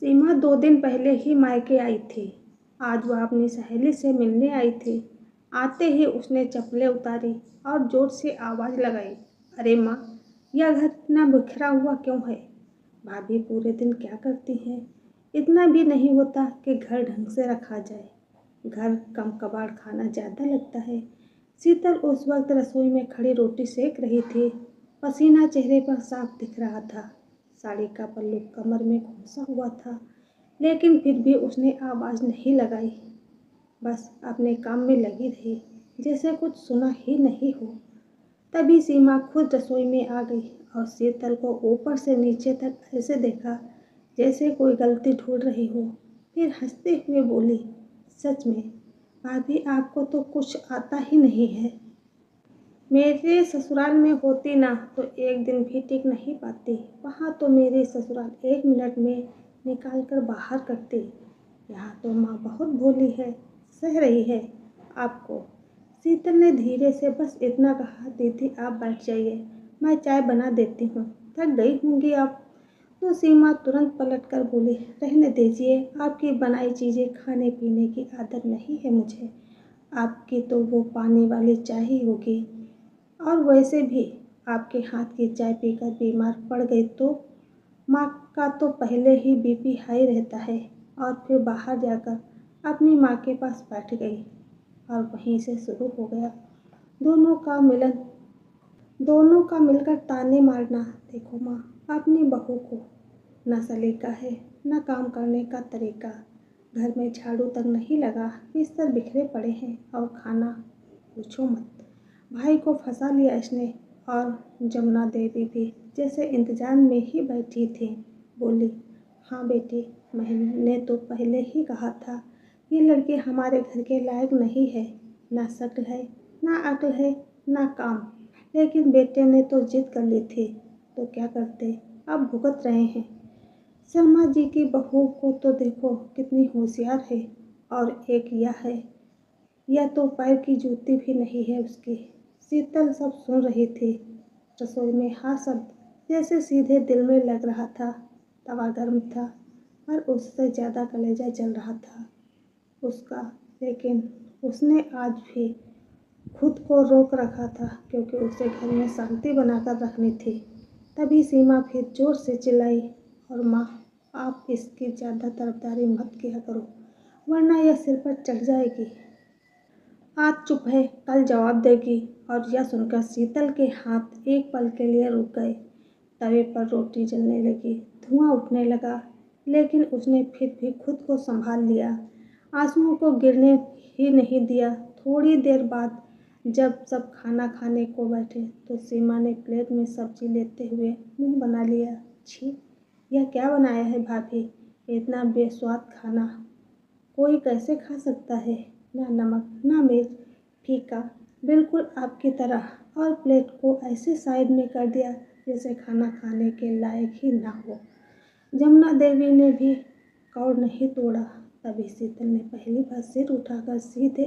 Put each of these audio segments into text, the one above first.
सीमा 2 दिन पहले ही मायके आई थी। आज वह अपनी सहेली से मिलने आई थी। आते ही उसने चप्पलें उतारी और जोर से आवाज़ लगाई, अरे माँ, यह घर इतना बिखरा हुआ क्यों है? भाभी पूरे दिन क्या करती हैं? इतना भी नहीं होता कि घर ढंग से रखा जाए। घर कम कबाड़ खाना ज़्यादा लगता है। शीतल उस वक्त रसोई में खड़ी रोटी सेक रही थी। पसीना चेहरे पर साफ दिख रहा था। साड़ी का पल्लू कमर में घुसा हुआ था, लेकिन फिर भी उसने आवाज़ नहीं लगाई। बस अपने काम में लगी रही, जैसे कुछ सुना ही नहीं हो। तभी सीमा खुद रसोई में आ गई और शीतल को ऊपर से नीचे तक ऐसे देखा जैसे कोई गलती ढूंढ रही हो। फिर हंसते हुए बोली, सच में भाभी, आपको तो कुछ आता ही नहीं है। मेरे ससुराल में होती ना तो एक दिन भी टिक नहीं पाती। वहाँ तो मेरी ससुराल 1 मिनट में निकाल कर बाहर करती। यहाँ तो माँ बहुत भोली है, सह रही है आपको। शीतल ने धीरे से बस इतना कहा, दीदी आप बैठ जाइए, मैं चाय बना देती हूँ, थक गई होंगी आप। तो सीमा तुरंत पलट कर बोली, रहने दीजिए, आपकी बनाई चीज़ें खाने पीने की आदत नहीं है मुझे। आपकी तो वो पानी वाली चाय ही होगी। और वैसे भी आपके हाथ की चाय पीकर बीमार पड़ गई तो माँ का तो पहले ही बीपी हाई रहता है। और फिर बाहर जाकर अपनी माँ के पास बैठ गई और वहीं से शुरू हो गया दोनों का मिलन, दोनों का मिलकर ताने मारना। देखो माँ, अपनी बहू को न सलीका है न काम करने का तरीका। घर में झाड़ू तक नहीं लगा, बिस्तर बिखरे पड़े हैं और खाना पूछो मत। भाई को फंसा लिया इसने। और जमुना देवी भी जैसे इंतजार में ही बैठी थी। बोली, हाँ बेटी, मैंने तो पहले ही कहा था ये लड़के हमारे घर के लायक नहीं है। ना शक्ल है, ना अक्ल है, ना काम। लेकिन बेटे ने तो जिद कर ली थी, तो क्या करते, अब भुगत रहे हैं। शर्मा जी की बहू को तो देखो कितनी होशियार है। और एक यह है, यह तो पैर की जूती भी नहीं है उसकी। शीतल सब सुन रही थी। रसोई में हाँ शब्द जैसे सीधे दिल में लग रहा था। तवा गर्म था और उससे ज़्यादा कलेजा जल रहा था उसका। लेकिन उसने आज भी खुद को रोक रखा था, क्योंकि उसे घर में शांति बनाकर रखनी थी। तभी सीमा फिर जोर से चिल्लाई, और माँ, आप इसकी ज़्यादा तरफदारी मत किया करो, वरना यह सिर पर चढ़ जाएगी। आज चुप है, कल जवाब देगी। और यह सुनकर शीतल के हाथ एक पल के लिए रुक गए। तवे पर रोटी जलने लगी, धुआं उठने लगा, लेकिन उसने फिर भी खुद को संभाल लिया। आंसुओं को गिरने ही नहीं दिया। थोड़ी देर बाद जब सब खाना खाने को बैठे तो सीमा ने प्लेट में सब्जी लेते हुए मुंह बना लिया। छी, यह क्या बनाया है भाभी? इतना बेस्वाद खाना कोई कैसे खा सकता है? ना नमक, ना मिर्च, फीका, बिल्कुल आपकी तरह। और प्लेट को ऐसे साइड में कर दिया जैसे खाना खाने के लायक ही ना हो। जमुना देवी ने भी कौर नहीं तोड़ा। तभी शीतल ने पहली बार सिर उठाकर सीधे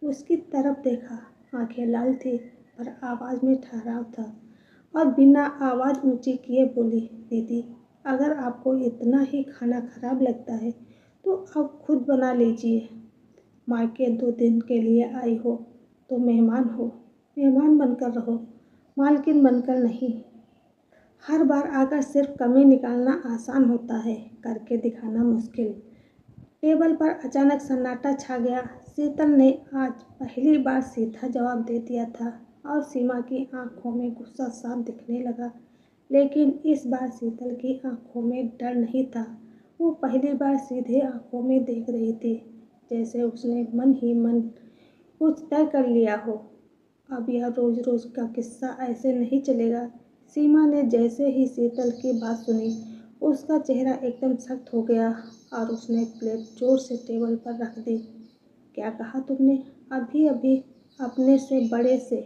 उसकी तरफ देखा। आंखें लाल थी पर आवाज़ में ठहराव था। और बिना आवाज़ ऊंची किए बोली, दीदी, अगर आपको इतना ही खाना खराब लगता है तो अब खुद बना लीजिए। मायके 2 दिन के लिए आई हो तो मेहमान हो, मेहमान बनकर रहो, मालकिन बनकर नहीं। हर बार आकर सिर्फ कमी निकालना आसान होता है, करके दिखाना मुश्किल। टेबल पर अचानक सन्नाटा छा गया। शीतल ने आज पहली बार सीधा जवाब दे दिया था और सीमा की आंखों में गुस्सा साफ दिखने लगा। लेकिन इस बार शीतल की आंखों में डर नहीं था। वो पहली बार सीधे आंखों में देख रही थी, जैसे उसने मन ही मन कुछ तय कर लिया हो। अब यह रोज रोज का किस्सा ऐसे नहीं चलेगा। सीमा ने जैसे ही शीतल की बात सुनी, उसका चेहरा एकदम सख्त हो गया और उसने प्लेट जोर से टेबल पर रख दी। क्या कहा तुमने? अभी अभी अपने से बड़े से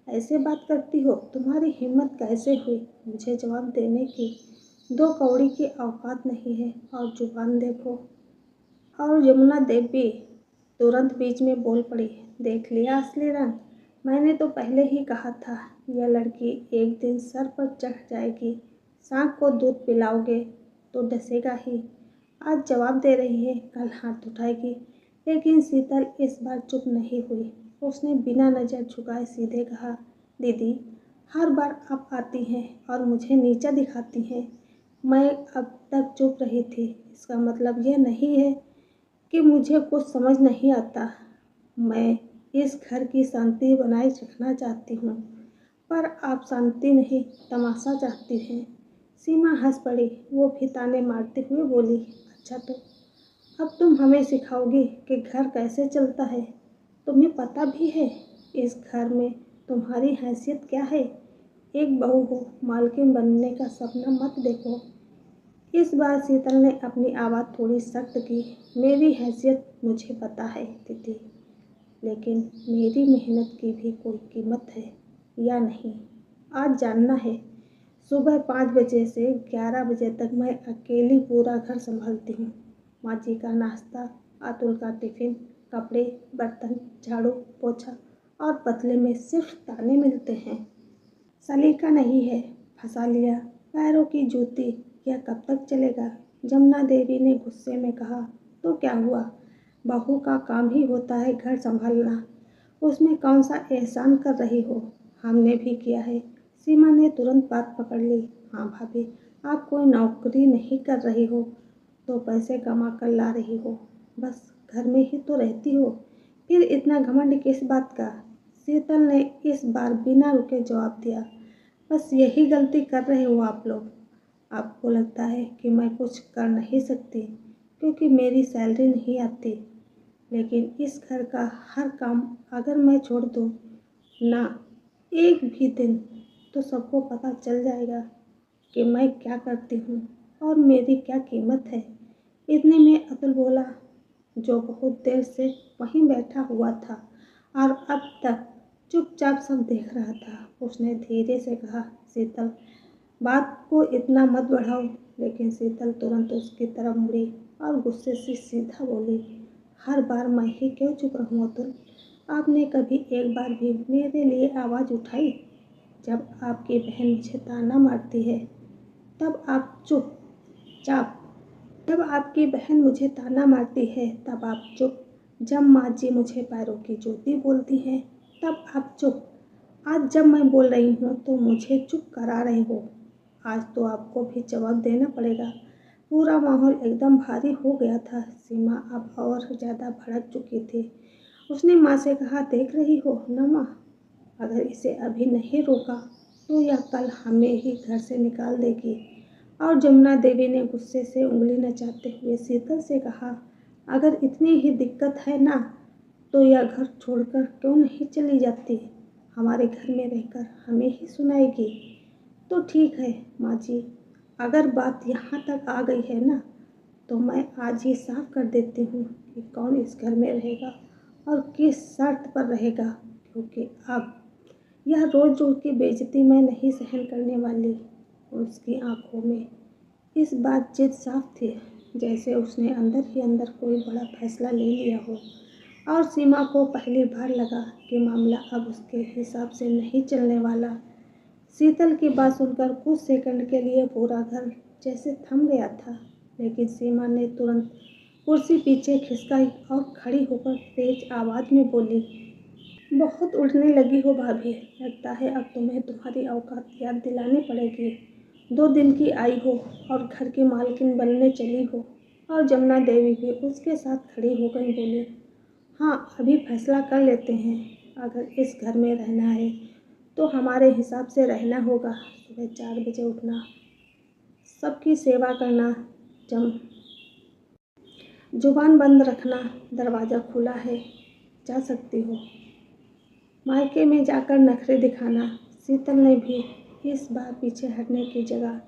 ऐसे बात करती हो? तुम्हारी हिम्मत कैसे हुई मुझे जवाब देने की? 2 कौड़ी की औकात नहीं है और जुबान देखो। और यमुना देवी तुरंत बीच में बोल पड़ी, देख लिया असली रंग? मैंने तो पहले ही कहा था यह लड़की एक दिन सर पर चढ़ जाएगी। सांप को दूध पिलाओगे तो डसेगा ही। आज जवाब दे रही है, कल हाथ उठाएगी। लेकिन शीतल इस बार चुप नहीं हुई। उसने बिना नज़र झुकाए सीधे कहा, दीदी, हर बार आप आती हैं और मुझे नीचा दिखाती हैं। मैं अब तक चुप रही थी, इसका मतलब यह नहीं है कि मुझे कुछ समझ नहीं आता। मैं इस घर की शांति बनाए रखना चाहती हूँ, पर आप शांति नहीं, तमाशा चाहती हैं। सीमा हंस पड़ी। वो भी ताने मारते हुए बोली, अच्छा तो अब तुम हमें सिखाओगी कि घर कैसे चलता है? तुम्हें पता भी है इस घर में तुम्हारी हैसियत क्या है? एक बहू हो, मालकिन बनने का सपना मत देखो। इस बार शीतल ने अपनी आवाज़ थोड़ी सख्त की। मेरी हैसियत मुझे पता है दीदी, लेकिन मेरी मेहनत की भी कोई कीमत है या नहीं, आज जानना है। सुबह 5 बजे से 11 बजे तक मैं अकेली पूरा घर संभालती हूँ। माँ जी का नाश्ता, अतुल का टिफिन, कपड़े, बर्तन, झाड़ू, पोछा और बदले में सिर्फ ताने मिलते हैं। सलीका नहीं है, फंसा लिया, पैरों की जूती, यह कब तक चलेगा? जमुना देवी ने गुस्से में कहा, तो क्या हुआ? बहू का काम ही होता है घर संभालना, उसमें कौन सा एहसान कर रही हो? हमने भी किया है। सीमा ने तुरंत बात पकड़ ली। हाँ भाभी, आप कोई नौकरी नहीं कर रही हो तो पैसे कमा कर ला रही हो, बस घर में ही तो रहती हो, फिर इतना घमंड किस बात का? शीतल ने इस बार बिना रुके जवाब दिया, बस यही गलती कर रहे हो आप लोग। आपको लगता है कि मैं कुछ कर नहीं सकती क्योंकि मेरी सैलरी नहीं आती, लेकिन इस घर का हर काम अगर मैं छोड़ दूँ ना एक भी दिन, तो सबको पता चल जाएगा कि मैं क्या करती हूँ और मेरी क्या कीमत है। इतने में अतुल बोला, जो बहुत देर से वहीं बैठा हुआ था और अब तक चुपचाप सब देख रहा था। उसने धीरे से कहा, शीतल, बात को इतना मत बढ़ाओ। लेकिन शीतल तुरंत उसकी तरफ मुड़ी और गुस्से से सीधा बोली, हर बार मैं ही क्यों चुप रहूं अतुल? आपने कभी एक बार भी मेरे लिए आवाज़ उठाई? जब आपकी बहन मुझे ताना मारती है तब आप चुपचाप, जब आपकी बहन मुझे ताना मारती है तब आप चुप, जब माँ जी मुझे पैरों की जूती बोलती हैं तब आप चुप, आज जब मैं बोल रही हूँ तो मुझे चुप करा रहे हो। आज तो आपको भी जवाब देना पड़ेगा। पूरा माहौल एकदम भारी हो गया था। सीमा अब और ज़्यादा भड़क चुकी थी। उसने माँ से कहा, देख रही हो ना माँ, अगर इसे अभी नहीं रोका तो यह कल हमें ही घर से निकाल देगी। और जमुना देवी ने गुस्से से उंगली नचाते हुए शीतल से कहा, अगर इतनी ही दिक्कत है ना तो यह घर छोड़कर क्यों नहीं चली जाती? हमारे घर में रहकर हमें ही सुनाएगी। तो ठीक है माँ जी, अगर बात यहाँ तक आ गई है ना तो मैं आज ही साफ कर देती हूँ कि कौन इस घर में रहेगा और किस शर्त पर रहेगा, क्योंकि अब यह रोज़ रोज़ की बेइज्जती मैं नहीं सहन करने वाली। उसकी आंखों में इस बात जिद साफ थी, जैसे उसने अंदर ही अंदर कोई बड़ा फैसला ले लिया हो। और सीमा को पहली बार लगा कि मामला अब उसके हिसाब से नहीं चलने वाला। शीतल की बात सुनकर कुछ सेकंड के लिए पूरा घर जैसे थम गया था, लेकिन सीमा ने तुरंत कुर्सी पीछे खिसकाई और खड़ी होकर तेज आवाज़ में बोली, बहुत उड़ने लगी हो भाभी, लगता है अब तुम्हें तुम्हारी औकात याद दिलानी पड़ेगी। 2 दिन की आई हो और घर की मालकिन बनने चली हो। और जमुना देवी भी उसके साथ खड़ी हो गई, बोली, हाँ अभी फैसला कर लेते हैं। अगर इस घर में रहना है तो हमारे हिसाब से रहना होगा। सुबह 4 बजे उठना, सबकी सेवा करना, जम जुबान बंद रखना, दरवाज़ा खुला है, जा सकती हो। मायके में जाकर नखरे दिखाना। शीतल ने भी इस बार पीछे हटने की जगह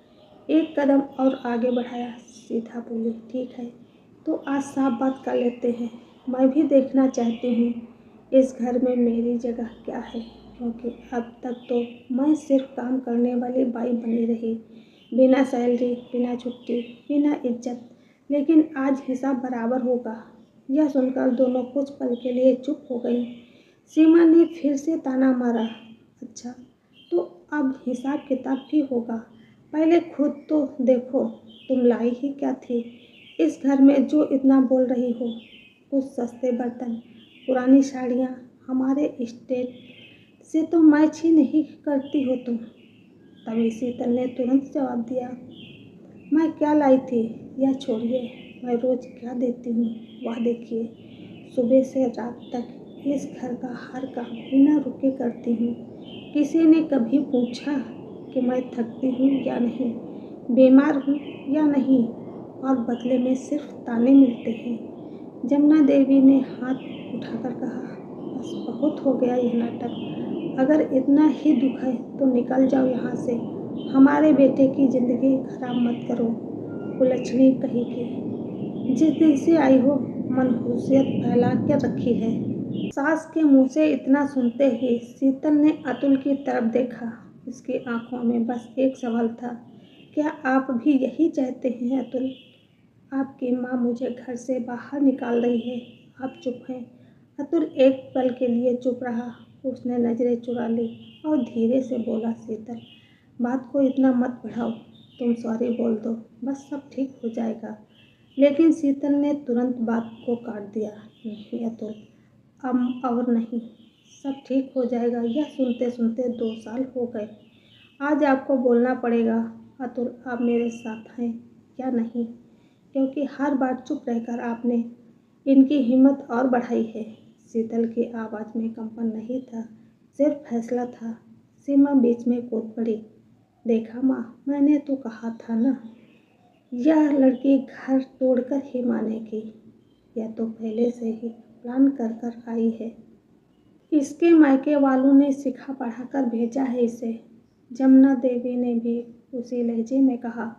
एक कदम और आगे बढ़ाया। सीधा बोली, ठीक है तो आज साफ बात कर लेते हैं। मैं भी देखना चाहती हूँ इस घर में मेरी जगह क्या है, क्योंकि अब तक तो मैं सिर्फ काम करने वाली बाई बनी रही, बिना सैलरी, बिना छुट्टी, बिना इज्जत। लेकिन आज हिसाब बराबर होगा। यह सुनकर दोनों कुछ पल के लिए चुप हो गई। सीमा ने फिर से ताना मारा, अच्छा तो अब हिसाब किताब भी होगा। पहले खुद तो देखो तुम लाई ही क्या थी। इस घर में जो इतना बोल रही हो, कुछ सस्ते बर्तन, पुरानी साड़ियाँ हमारे स्टेट से तो मैच ही नहीं करती हो तुम। तभी शीतल ने तुरंत जवाब दिया, मैं क्या लाई थी यह छोड़िए, मैं रोज़ क्या देती हूँ वह देखिए। सुबह से रात तक इस घर का हर काम बिना रुके करती हूँ। किसी ने कभी पूछा कि मैं थकती हूँ या नहीं, बीमार हूँ या नहीं, और बदले में सिर्फ ताने मिलते हैं। जमुना देवी ने हाथ उठाकर कहा, बस बहुत हो गया यह नाटक। अगर इतना ही दुख है तो निकल जाओ यहाँ से, हमारे बेटे की ज़िंदगी खराब मत करो। कुलच्छनी कही कि जिस दिन से आई हो मनहूसियत फैला के रखी है। सास के मुंह से इतना सुनते ही शीतल ने अतुल की तरफ देखा। उसकी आंखों में बस एक सवाल था, क्या आप भी यही चाहते हैं अतुल? आपकी माँ मुझे घर से बाहर निकाल रही है, आप चुप हैं। अतुल एक पल के लिए चुप रहा। उसने नज़रें चुरा ली और धीरे से बोला, शीतल बात को इतना मत बढ़ाओ, तुम सॉरी बोल दो, बस सब ठीक हो जाएगा। लेकिन शीतल ने तुरंत बात को काट दिया, नहीं अतुल, अब और नहीं, सब ठीक हो जाएगा। यह सुनते सुनते 2 साल हो गए। आज आपको बोलना पड़ेगा अतुल, आप मेरे साथ हैं या नहीं, क्योंकि हर बार चुप रहकर आपने इनकी हिम्मत और बढ़ाई है। शीतल की आवाज़ में कंपन नहीं था, सिर्फ फैसला था। सीमा बीच में कूद पड़ी, देखा माँ, मैंने तो कहा था ना, यह लड़की घर तोड़कर ही मानेगी। यह तो पहले से ही प्लान कर कर आई है। इसके मायके वालों ने सिखा पढ़ाकर भेजा है इसे। जमुना देवी ने भी उसी लहजे में कहा,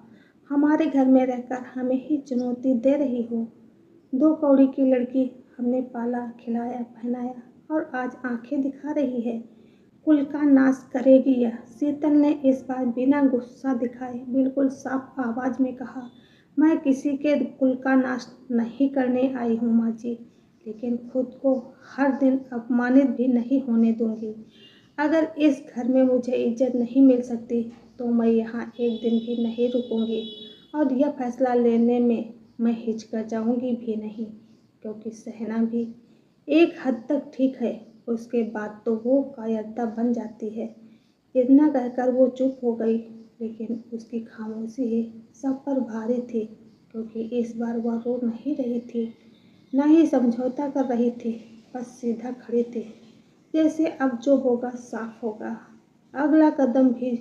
हमारे घर में रहकर हमें ही चुनौती दे रही हो। 2 कौड़ी की लड़की हमने पाला खिलाया पहनाया और आज आंखें दिखा रही है। कुल का नाश करेगी यह। शीतल ने इस बार बिना गुस्सा दिखाए बिल्कुल साफ आवाज़ में कहा, मैं किसी के कुल का नाश नहीं करने आई हूँ माँ जी, लेकिन खुद को हर दिन अपमानित भी नहीं होने दूंगी। अगर इस घर में मुझे इज्जत नहीं मिल सकती तो मैं यहाँ एक दिन भी नहीं रुकूंगी, और यह फैसला लेने में मैं हिचकिचाऊंगी भी नहीं, क्योंकि सहना भी एक हद तक ठीक है, उसके बाद तो वो कायरता बन जाती है। इतना कहकर वो चुप हो गई, लेकिन उसकी खामोशी ही सब पर भारी थी, क्योंकि इस बार वह रो नहीं रही थी, ना ही समझौता कर रही थी, बस सीधा खड़ी थी, जैसे अब जो होगा साफ होगा। अगला कदम भी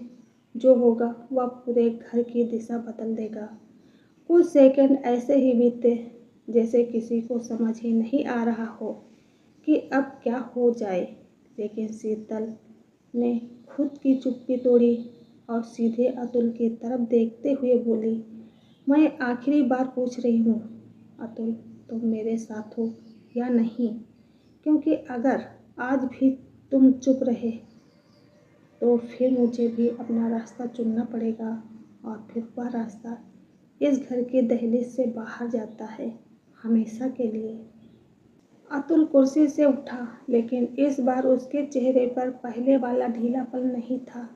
जो होगा वह पूरे घर की दिशा बदल देगा। कुछ सेकंड ऐसे ही बीते जैसे किसी को समझ ही नहीं आ रहा हो कि अब क्या हो जाए, लेकिन शीतल ने खुद की चुप्पी तोड़ी और सीधे अतुल की तरफ देखते हुए बोली, मैं आखिरी बार पूछ रही हूँ अतुल, तुम मेरे साथ हो या नहीं? क्योंकि अगर आज भी तुम चुप रहे तो फिर मुझे भी अपना रास्ता चुनना पड़ेगा, और फिर वह रास्ता इस घर के दहलीज से बाहर जाता है, हमेशा के लिए। अतुल कुर्सी से उठा, लेकिन इस बार उसके चेहरे पर पहले वाला ढीलापन नहीं था।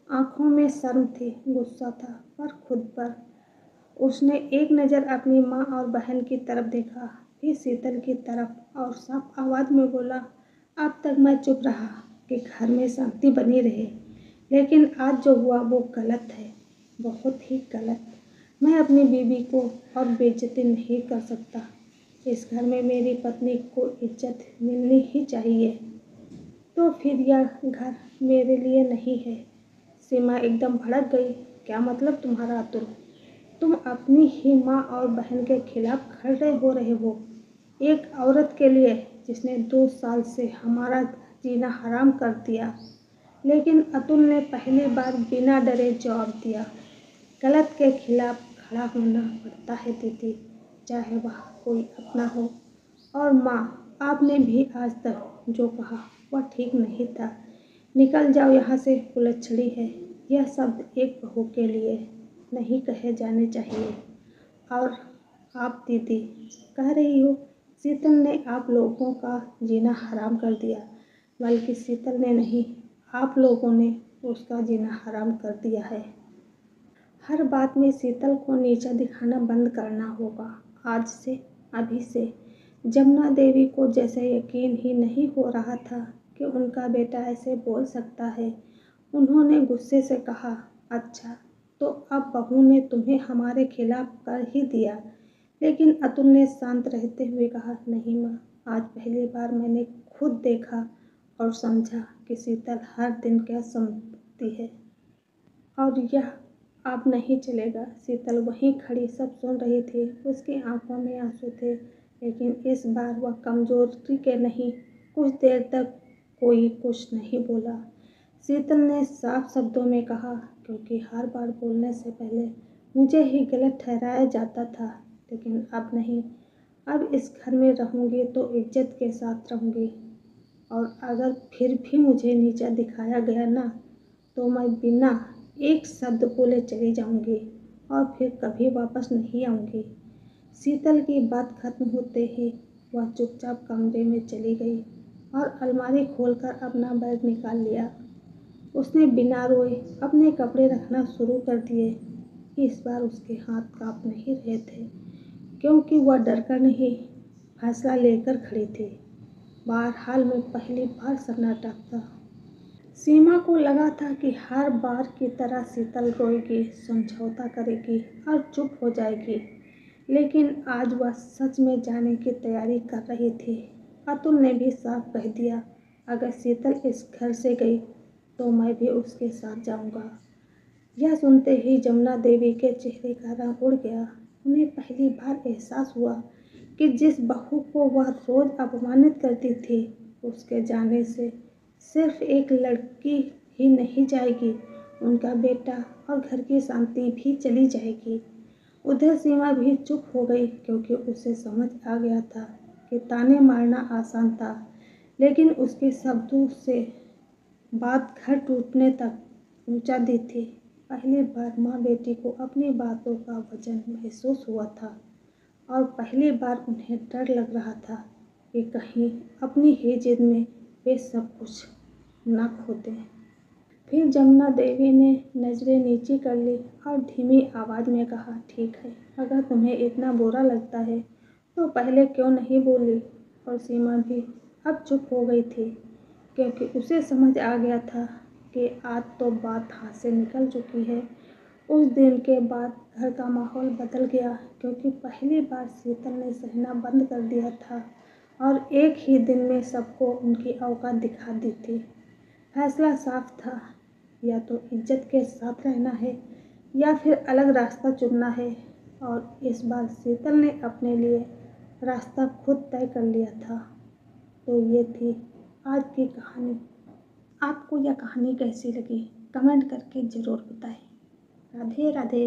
आंखों में शर्म थी, गुस्सा था, पर खुद पर। उसने एक नज़र अपनी माँ और बहन की तरफ देखा, फिर शीतल की तरफ, और साफ आवाज़ में बोला, अब तक मैं चुप रहा कि घर में शांति बनी रहे, लेकिन आज जो हुआ वो गलत है, बहुत ही गलत। मैं अपनी बीवी को और बेइज्जती नहीं कर सकता। इस घर में मेरी पत्नी को इज्जत मिलनी ही चाहिए। तो फिर यह घर मेरे लिए नहीं है। सीमा एकदम भड़क गई, क्या मतलब तुम्हारा अतुल? तुम अपनी ही माँ और बहन के खिलाफ खड़े हो रहे हो, एक औरत के लिए जिसने 2 साल से हमारा जीना हराम कर दिया। लेकिन अतुल ने पहली बार बिना डरे जवाब दिया, गलत के खिलाफ खड़ा होना पड़ता है दीदी, चाहे वह कोई अपना हो। और माँ, आपने भी आज तक जो कहा वह ठीक नहीं था। निकल जाओ यहाँ से, कुलच्छड़ी है। यह शब्द एक बहू के लिए नहीं कहे जाने चाहिए। और आप दीदी कह रही हो शीतल ने आप लोगों का जीना हराम कर दिया, बल्कि शीतल ने नहीं, आप लोगों ने उसका जीना हराम कर दिया है। हर बात में शीतल को नीचा दिखाना बंद करना होगा। आज से, अभी से। जमुना देवी को जैसे यकीन ही नहीं हो रहा था कि उनका बेटा ऐसे बोल सकता है। उन्होंने गुस्से से कहा, अच्छा, तो अब बहू ने तुम्हें हमारे खिलाफ कर ही दिया। लेकिन अतुल ने शांत रहते हुए कहा, नहीं माँ, आज पहली बार मैंने खुद देखा और समझा कि शीतल हर दिन क्या समझती है। और यह अब नहीं चलेगा। शीतल वहीं खड़ी सब सुन रही थी। उसकी आंखों में आंसू थे, लेकिन इस बार वह कमजोरी के नहीं। कुछ देर तक कोई कुछ नहीं बोला। शीतल ने साफ शब्दों में कहा, क्योंकि हर बार बोलने से पहले मुझे ही गलत ठहराया जाता था, लेकिन अब नहीं। अब इस घर में रहूंगी तो इज्जत के साथ रहूंगी, और अगर फिर भी मुझे नीचा दिखाया गया ना, तो मैं बिना एक शब्द बोले चली जाऊंगी और फिर कभी वापस नहीं आऊंगी। शीतल की बात खत्म होते ही वह चुपचाप कमरे में चली गई और अलमारी खोलकर अपना बैग निकाल लिया। उसने बिना रोए अपने कपड़े रखना शुरू कर दिए। इस बार उसके हाथ कांप नहीं रहे थे, क्योंकि वह डरकर नहीं, फैसला लेकर खड़ी थी। बाहर हाल में पहली बार सन्नाटा था। सीमा को लगा था कि हर बार की तरह शीतल रोएगी, समझौता करेगी और चुप हो जाएगी, लेकिन आज वह सच में जाने की तैयारी कर रही थी। अतुल ने भी साफ कह दिया, अगर शीतल इस घर से गई तो मैं भी उसके साथ जाऊंगा। यह सुनते ही जमुना देवी के चेहरे का रंग उड़ गया। उन्हें पहली बार एहसास हुआ कि जिस बहू को वह रोज अपमानित करती थी, उसके जाने से सिर्फ एक लड़की ही नहीं जाएगी, उनका बेटा और घर की शांति भी चली जाएगी। उधर सीमा भी चुप हो गई, क्योंकि उसे समझ आ गया था कि ताने मारना आसान था, लेकिन उसके शब्दों से बात घर टूटने तक पहुंचा दी थी। पहली बार माँ बेटी को अपनी बातों का वजन महसूस हुआ था, और पहली बार उन्हें डर लग रहा था कि कहीं अपनी ही जिद में वे सब कुछ न खो दें। फिर जमुना देवी ने नजरें नीची कर ली और धीमी आवाज में कहा, ठीक है, अगर तुम्हें इतना बुरा लगता है तो पहले क्यों नहीं बोली। और सीमा भी अब चुप हो गई थी, क्योंकि उसे समझ आ गया था कि आज तो बात हाथ से निकल चुकी है। उस दिन के बाद घर का माहौल बदल गया, क्योंकि पहली बार शीतल ने सहना बंद कर दिया था और एक ही दिन में सबको उनकी औकात दिखा दी थी। फैसला साफ था, या तो इज्जत के साथ रहना है या फिर अलग रास्ता चुनना है। और इस बार शीतल ने अपने लिए रास्ता खुद तय कर लिया था। तो ये थी आज की कहानी। आपको यह कहानी कैसी लगी कमेंट करके ज़रूर बताएं। राधे राधे।